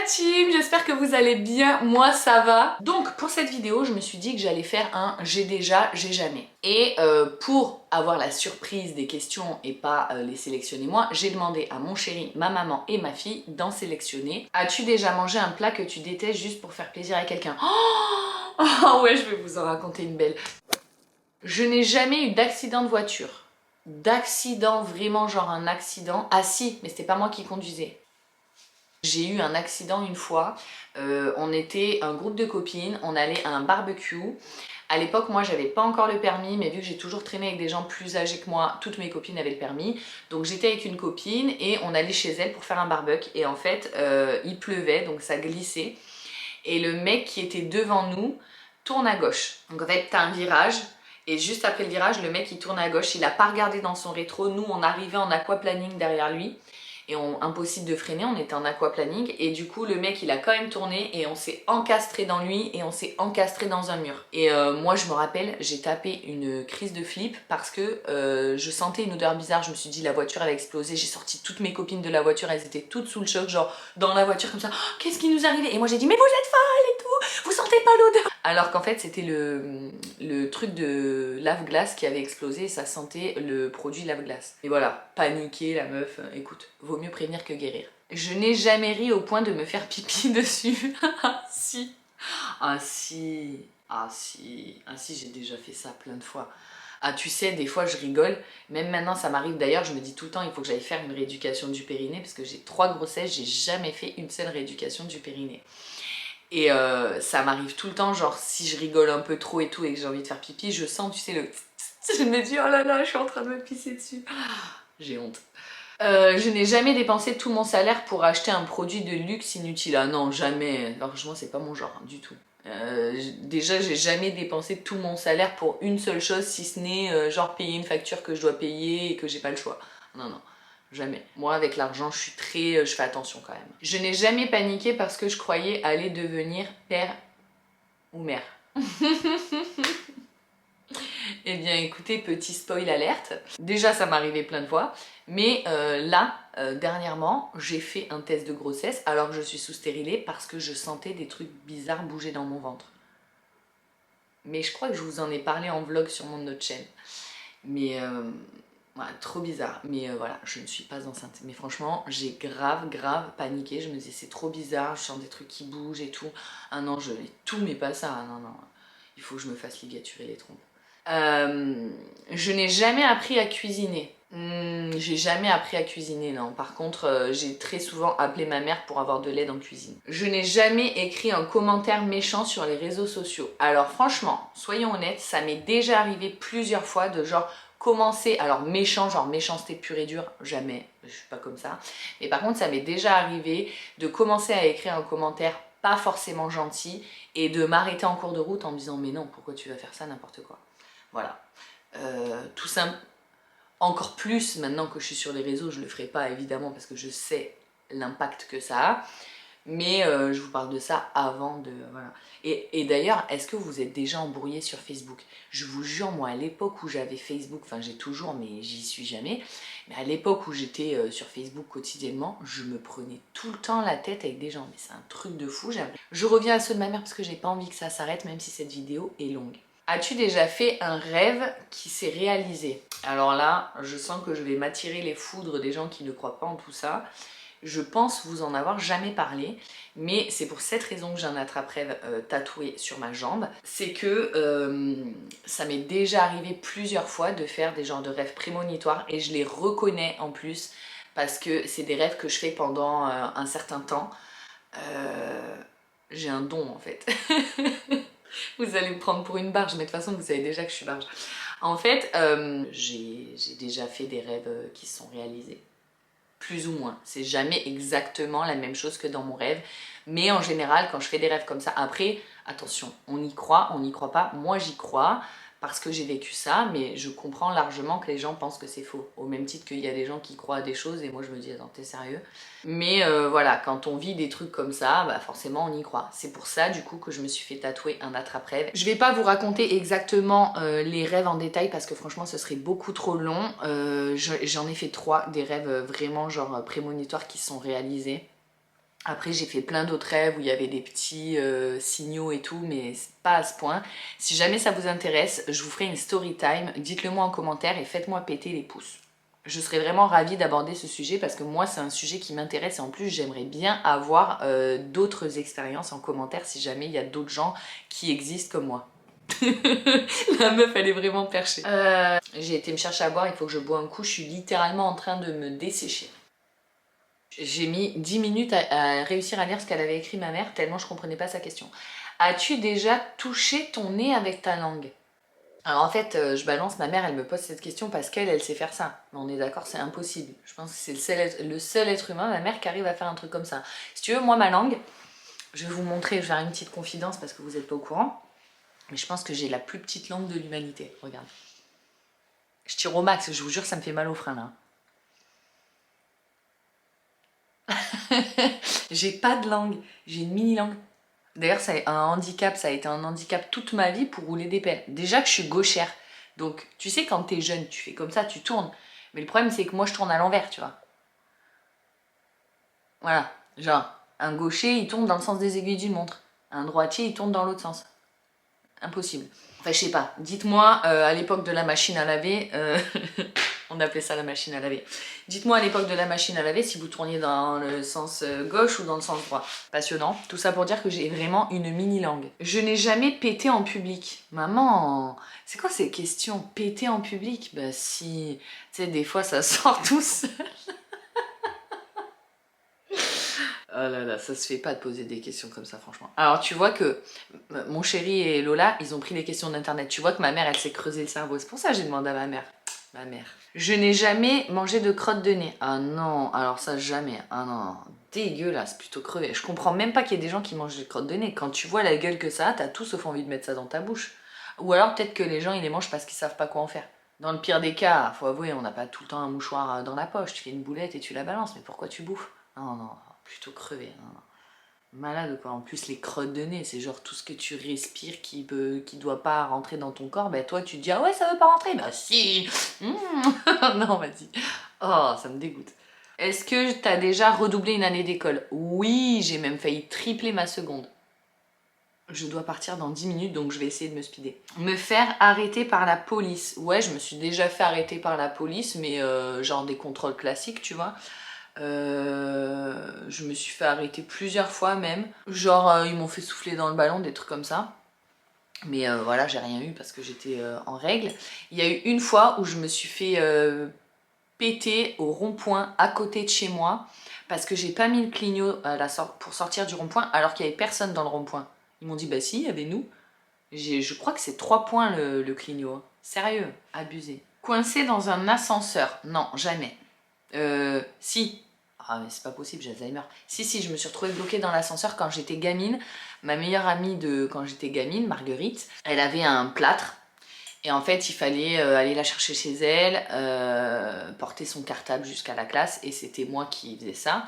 team, j'espère que vous allez bien, moi ça va. Donc pour cette vidéo, je me suis dit que j'allais faire un j'ai déjà, j'ai jamais. Et pour avoir la surprise des questions et pas les sélectionner moi, j'ai demandé à mon chéri, ma maman et ma fille d'en sélectionner. As-tu déjà mangé un plat que tu détestes juste pour faire plaisir à quelqu'un? Oh ouais, je vais vous en raconter une belle. Je n'ai jamais eu d'accident de voiture. D'accident, vraiment genre un accident. Ah si, mais c'était pas moi qui conduisais. J'ai eu un accident une fois, on était un groupe de copines, on allait à un barbecue. À l'époque, moi, j'avais pas encore le permis, mais vu que j'ai toujours traîné avec des gens plus âgés que moi, toutes mes copines avaient le permis. Donc j'étais avec une copine et on allait chez elle pour faire un barbecue. Et en fait, il pleuvait, donc ça glissait. Et le mec qui était devant nous tourne à gauche. Donc en fait, t'as un virage. Et juste après le virage, le mec il tourne à gauche, il a pas regardé dans son rétro. Nous, on arrivait en aquaplaning derrière lui. Et impossible de freiner, on était en aquaplaning et du coup le mec il a quand même tourné et on s'est encastré dans lui et on s'est encastré dans un mur. Et moi je me rappelle, j'ai tapé une crise de flip parce que je sentais une odeur bizarre, je me suis dit la voiture elle a explosé, j'ai sorti toutes mes copines de la voiture, elles étaient toutes sous le choc, genre dans la voiture comme ça, oh, qu'est-ce qui nous arrivait? Et moi j'ai dit mais vous êtes folles et tout, vous sentez pas l'odeur? Alors qu'en fait c'était le truc de lave-glace qui avait explosé et ça sentait le produit lave-glace. Et voilà, paniqué la meuf, écoute, vaut mieux prévenir que guérir. Je n'ai jamais ri au point de me faire pipi dessus. Si. Ah si. Ah si. Ah si, j'ai déjà fait ça plein de fois. Ah tu sais, des fois je rigole, même maintenant ça m'arrive d'ailleurs, je me dis tout le temps il faut que j'aille faire une rééducation du périnée parce que j'ai 3 grossesses, j'ai jamais fait une seule rééducation du périnée. Et ça m'arrive tout le temps, genre si je rigole un peu trop et tout et que j'ai envie de faire pipi, je sens, tu sais, le... Je me dis oh là là, je suis en train de me pisser dessus. J'ai honte. Je n'ai jamais dépensé tout mon salaire pour acheter un produit de luxe inutile. Ah non, jamais. Franchement, c'est pas mon genre, hein, du tout. Déjà, j'ai jamais dépensé tout mon salaire pour une seule chose, si ce n'est genre payer une facture que je dois payer et que j'ai pas le choix. Non, non, jamais. Moi, avec l'argent, je suis très... je fais attention quand même. Je n'ai jamais paniqué parce que je croyais aller devenir père ou mère. Eh bien écoutez, petit spoil alerte, déjà ça m'arrivait plein de fois, mais dernièrement, j'ai fait un test de grossesse alors que je suis sous stérilet parce que je sentais des trucs bizarres bouger dans mon ventre. Mais je crois que je vous en ai parlé en vlog sur mon autre chaîne. Mais voilà, trop bizarre. Mais voilà, je ne suis pas enceinte. Mais franchement, j'ai grave paniqué. Je me disais c'est trop bizarre, je sens des trucs qui bougent et tout. Ah non, je n'ai tout mais pas ça. Non, non, il faut que je me fasse ligaturer les trompes. Je n'ai jamais appris à cuisiner. J'ai jamais appris à cuisiner, non. Par contre, j'ai très souvent appelé ma mère pour avoir de l'aide en cuisine. Je n'ai jamais écrit un commentaire méchant sur les réseaux sociaux. Alors franchement, soyons honnêtes, ça m'est déjà arrivé plusieurs fois de genre commencer, alors méchant, genre méchanceté pure et dure, jamais, je suis pas comme ça. Mais par contre, ça m'est déjà arrivé de commencer à écrire un commentaire pas forcément gentil et de m'arrêter en cours de route en me disant mais non, pourquoi tu vas faire ça, n'importe quoi. Voilà, tout simple. Encore plus maintenant que je suis sur les réseaux, je le ferai pas évidemment parce que je sais l'impact que ça a. Mais je vous parle de ça avant de... Voilà. Et d'ailleurs, est-ce que vous êtes déjà embrouillé sur Facebook? Je vous jure, moi, à l'époque où j'avais Facebook, enfin j'ai toujours, mais j'y suis jamais, mais à l'époque où j'étais sur Facebook quotidiennement, je me prenais tout le temps la tête avec des gens. Mais c'est un truc de fou. Je reviens à ceux de ma mère parce que j'ai pas envie que ça s'arrête, même si cette vidéo est longue. As-tu déjà fait un rêve qui s'est réalisé? Alors là, je sens que je vais m'attirer les foudres des gens qui ne croient pas en tout ça. Je pense vous en avoir jamais parlé, mais c'est pour cette raison que j'ai un attrape-rêve tatoué sur ma jambe. C'est que ça m'est déjà arrivé plusieurs fois de faire des genres de rêves prémonitoires et je les reconnais en plus parce que c'est des rêves que je fais pendant un certain temps. J'ai un don en fait. Vous allez me prendre pour une barge, mais de toute façon vous savez déjà que je suis barge. En fait, j'ai déjà fait des rêves qui se sont réalisés. Plus ou moins. C'est jamais exactement la même chose que dans mon rêve. Mais en général, quand je fais des rêves comme ça, après, attention, on y croit, on n'y croit pas. Moi, j'y crois parce que j'ai vécu ça, mais je comprends largement que les gens pensent que c'est faux. Au même titre qu'il y a des gens qui croient à des choses et moi je me dis, attends, t'es sérieux? Mais voilà, quand on vit des trucs comme ça, bah forcément on y croit. C'est pour ça du coup que je me suis fait tatouer un attrape-rêve. Je vais pas vous raconter exactement les rêves en détail parce que franchement ce serait beaucoup trop long. J'en ai fait 3, des rêves vraiment genre prémonitoires qui sont réalisés. Après j'ai fait plein d'autres rêves où il y avait des petits signaux et tout, mais pas à ce point. Si jamais ça vous intéresse, je vous ferai une story time, dites-le moi en commentaire et faites-moi péter les pouces. Je serais vraiment ravie d'aborder ce sujet parce que moi c'est un sujet qui m'intéresse et en plus j'aimerais bien avoir d'autres expériences en commentaire si jamais il y a d'autres gens qui existent comme moi. La meuf elle est vraiment perchée. J'ai été me chercher à boire, il faut que je bois un coup, je suis littéralement en train de me dessécher. J'ai mis 10 minutes à réussir à lire ce qu'elle avait écrit ma mère tellement je comprenais pas sa question. As-tu déjà touché ton nez avec ta langue? Alors en fait, je balance, ma mère elle me pose cette question parce qu'elle sait faire ça. Mais on est d'accord, c'est impossible. Je pense que c'est le seul être humain, ma mère, qui arrive à faire un truc comme ça. Si tu veux, moi ma langue, je vais vous montrer, je vais faire une petite confidence parce que vous n'êtes pas au courant. Mais je pense que j'ai la plus petite langue de l'humanité. Regarde. Je tire au max, je vous jure, ça me fait mal au frein là. J'ai pas de langue, j'ai une mini langue. D'ailleurs, ça a été un handicap toute ma vie pour rouler des pelles. Déjà que je suis gauchère. Donc, tu sais, quand t'es jeune, tu fais comme ça, tu tournes. Mais le problème, c'est que moi, je tourne à l'envers, tu vois. Voilà. Genre, un gaucher, il tourne dans le sens des aiguilles d'une montre. Un droitier, il tourne dans l'autre sens. Impossible. Enfin, je sais pas. Dites-moi, à l'époque de la machine à laver, on appelait ça la machine à laver. Dites-moi à l'époque de la machine à laver si vous tourniez dans le sens gauche ou dans le sens droit. Passionnant. Tout ça pour dire que j'ai vraiment une mini langue. Je n'ai jamais pété en public. Maman, c'est quoi ces questions? Péter en public? Bah si, tu sais, des fois ça sort tout seul. Oh là là, ça se fait pas de poser des questions comme ça, franchement. Alors, tu vois que mon chéri et Lola, ils ont pris les questions d'internet. Tu vois que ma mère, elle s'est creusé le cerveau. C'est pour ça que j'ai demandé à ma mère. Ma mère. Je n'ai jamais mangé de crotte de nez. Ah non, alors ça, jamais. Ah non, dégueulasse, plutôt crevé. Je comprends même pas qu'il y ait des gens qui mangent des crottes de nez. Quand tu vois la gueule que ça a, t'as tout sauf envie de mettre ça dans ta bouche. Ou alors, peut-être que les gens, ils les mangent parce qu'ils savent pas quoi en faire. Dans le pire des cas, faut avouer, on n'a pas tout le temps un mouchoir dans la poche. Tu fais une boulette et tu la balances. Mais pourquoi tu bouffes? Non, non. Plutôt crevé. Hein. Malade quoi. En plus les crottes de nez, c'est genre tout ce que tu respires qui doit pas rentrer dans ton corps. Ben toi tu te dis ah ouais ça veut pas rentrer. Bah si. Non vas-y. Oh ça me dégoûte. Est-ce que t'as déjà redoublé une année d'école? Oui, j'ai même failli tripler ma seconde. Je dois partir dans 10 minutes donc je vais essayer de me speeder. Me faire arrêter par la police. Ouais, je me suis déjà fait arrêter par la police mais genre des contrôles classiques tu vois. Je me suis fait arrêter plusieurs fois même. Genre ils m'ont fait souffler dans le ballon, des trucs comme ça. Mais voilà, j'ai rien eu parce que j'étais en règle. Il y a eu une fois où je me suis fait péter au rond-point à côté de chez moi parce que j'ai pas mis le clignot pour sortir du rond-point alors qu'il y avait personne dans le rond-point. Ils m'ont dit bah si, il y avait nous. Je crois que c'est 3 points le clignot. Sérieux, abusé. Coincé dans un ascenseur? Non, jamais. Si. Ah mais c'est pas possible, j'ai Alzheimer. Si, je me suis retrouvée bloquée dans l'ascenseur quand j'étais gamine. Ma meilleure amie de quand j'étais gamine, Marguerite, elle avait un plâtre. Et en fait, il fallait aller la chercher chez elle, porter son cartable jusqu'à la classe. Et c'était moi qui faisais ça,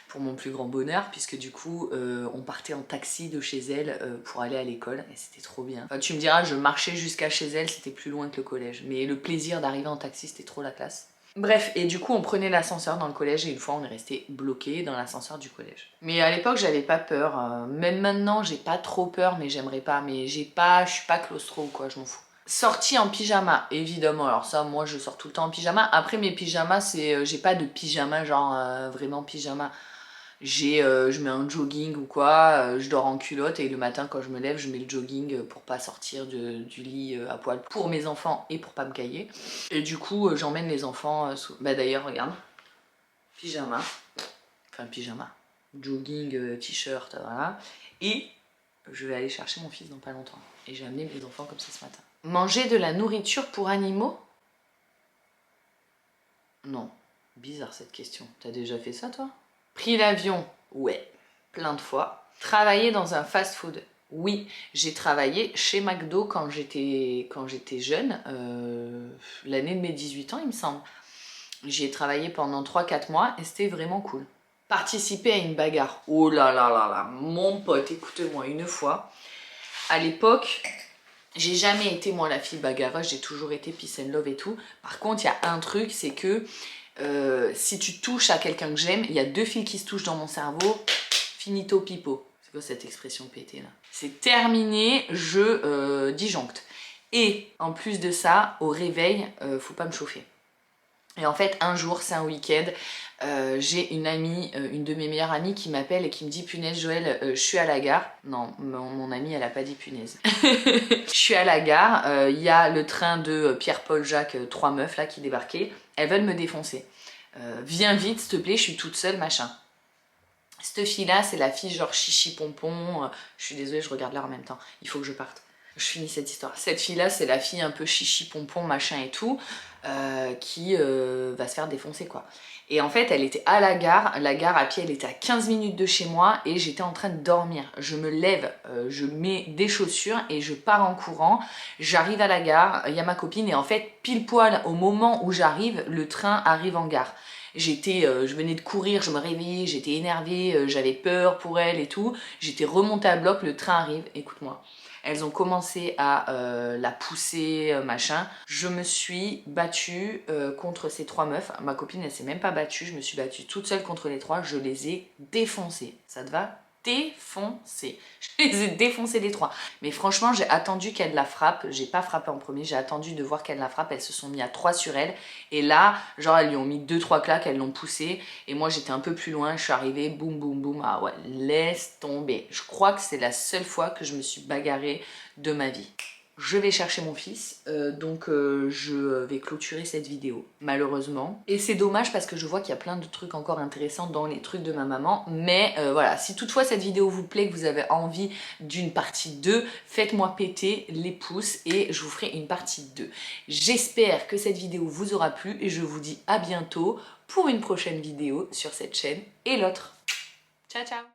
pour mon plus grand bonheur, puisque du coup, on partait en taxi de chez elle pour aller à l'école. Et c'était trop bien. Enfin, tu me diras, je marchais jusqu'à chez elle, c'était plus loin que le collège. Mais le plaisir d'arriver en taxi, c'était trop la classe. Bref, et du coup on prenait l'ascenseur dans le collège et une fois on est resté bloqué dans l'ascenseur du collège. Mais à l'époque j'avais pas peur, même maintenant j'ai pas trop peur mais j'aimerais pas, mais je suis pas claustro ou quoi, je m'en fous. Sortie en pyjama, évidemment, alors ça moi je sors tout le temps en pyjama. Après mes pyjamas c'est, j'ai pas de pyjama genre vraiment pyjama. Je mets un jogging ou quoi, je dors en culotte et le matin quand je me lève je mets le jogging pour pas sortir du lit à poil pour mes enfants et pour pas me cailler. Et du coup j'emmène les enfants, bah d'ailleurs regarde, pyjama, enfin pyjama, jogging, t-shirt, voilà. Et je vais aller chercher mon fils dans pas longtemps. Et j'ai amené mes enfants comme ça ce matin. Manger de la nourriture pour animaux? Non, bizarre cette question. T'as déjà fait ça toi? Pris l'avion? Ouais, plein de fois. Travailler dans un fast-food? Oui, j'ai travaillé chez McDo quand j'étais jeune, l'année de mes 18 ans il me semble. J'y ai travaillé pendant 3-4 mois et c'était vraiment cool. Participer à une bagarre? Oh là là là là, mon pote, écoute-moi, une fois, à l'époque, j'ai jamais été moi la fille bagarreuse, j'ai toujours été peace and love et tout. Par contre, il y a un truc, c'est que si tu touches à quelqu'un que j'aime, il y a 2 filles qui se touchent dans mon cerveau, finito pipo. C'est quoi cette expression pétée là? C'est terminé, je disjoncte. Et en plus de ça, au réveil, faut pas me chauffer. Et en fait, un jour, c'est un week-end, j'ai une amie, une de mes meilleures amies qui m'appelle et qui me dit « Punaise Joël, je suis à la gare ». Non, mon amie, elle a pas dit punaise. Je suis à la gare, il y a le train de Pierre-Paul Jacques, 3 meufs là qui débarquaient. Elles veulent me défoncer. Viens vite, s'il te plaît, je suis toute seule, machin. Cette fille-là, c'est la fille genre chichi pompon. Je suis désolée, je regarde là en même temps. Il faut que je parte. Je finis cette histoire. Cette fille-là, c'est la fille un peu chichi pompon, machin et tout, qui va se faire défoncer quoi. Et en fait, elle était à la gare à pied, elle était à 15 minutes de chez moi et j'étais en train de dormir. Je me lève, je mets des chaussures et je pars en courant. J'arrive à la gare, il y a ma copine et en fait, pile poil au moment où j'arrive, le train arrive en gare. Je venais de courir, je me réveillais, j'étais énervée, j'avais peur pour elle et tout. J'étais remontée à bloc, le train arrive, écoute-moi. Elles ont commencé à la pousser, machin. Je me suis battue contre ces 3 meufs. Ma copine, elle s'est même pas battue. Je me suis battue toute seule contre les 3. Je les ai défoncées. Ça te va? Défoncées. Je les ai défoncées les 3. Mais franchement, j'ai attendu qu'elle la frappe. J'ai pas frappé en premier. J'ai attendu de voir qu'elle la frappe. Elles se sont mis à 3 sur elle. Et là, genre, elles lui ont mis 2-3 claques. Elles l'ont poussée. Et moi, j'étais un peu plus loin. Je suis arrivée. Boum, boum, boum. Ah ouais, laisse tomber. Je crois que c'est la seule fois que je me suis bagarrée de ma vie. Je vais chercher mon fils, donc je vais clôturer cette vidéo, malheureusement. Et c'est dommage parce que je vois qu'il y a plein de trucs encore intéressants dans les trucs de ma maman. Mais voilà, si toutefois cette vidéo vous plaît, que vous avez envie d'une partie 2, faites-moi péter les pouces et je vous ferai une partie 2. J'espère que cette vidéo vous aura plu et je vous dis à bientôt pour une prochaine vidéo sur cette chaîne et l'autre. Ciao ciao!